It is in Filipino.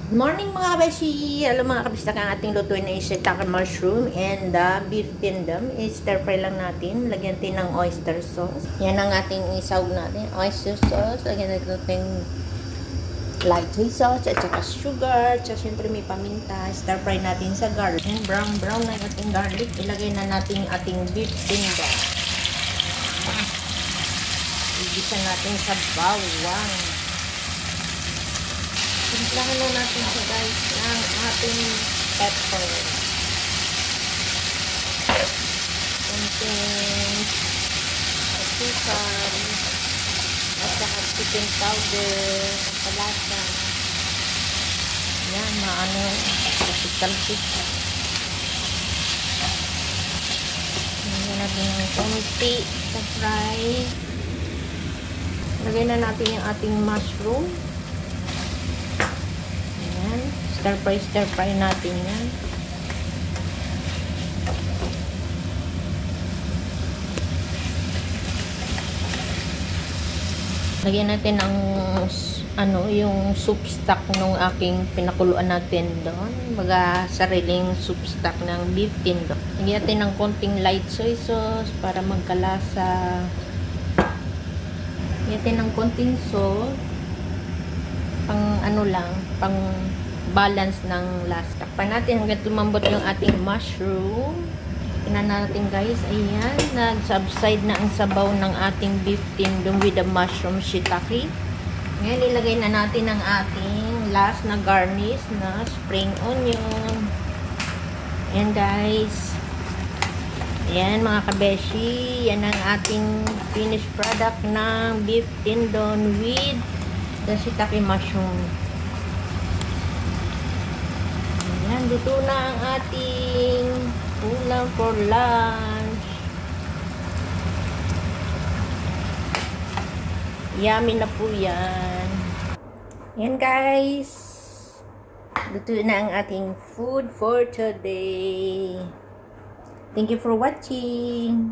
Morning mga kabeshi! Alam mga kabistak, ang ating lutuin ay shiitake mushroom and beef tendon. I-stir fry lang natin. Lagyan natin ng oyster sauce. Yan ang ating isawag natin. Oyster sauce. Lagyan natin light soy sauce at saka sugar. At saka syempre may paminta. Stir fry natin sa garlic. And brown na yung ating garlic. Ilagay na natin yung ating beef tendon. Igisa natin sa bawang. Simplahan na natin siya guys ng ating pepper. Konting asukal at saka chicken powder, palasa. Yan, maano, talsik-talsik. Lagyan natin ng konti sa fry. Lagyan na natin yung ating mushroom. Stir fry natin yan. Lagyan natin ang yung soup stock nung aking pinakuluan natin doon. Baga sariling soup stock ng beef tendon. Lagyan natin ng konting light soy sauce para magkalasa. Lagyan natin ng konting salt. Pang pang balance ng lasa. Takpan natin hanggang lumambot yung ating mushroom. Tingnan natin guys. Ayan. Nag-subside na ang sabaw ng ating beef tendon with the mushroom shiitake. Ngayon, ilagay na natin ang ating last na garnish na spring onion. Ayan guys. Ayan mga kabeshi. Yan ang ating finished product ng beef tendon with the shiitake mushroom. Ayan, luto na ang ating ulam for lunch. Yummy na po yan. Ayan guys. Luto na ang ating food for today. Thank you for watching.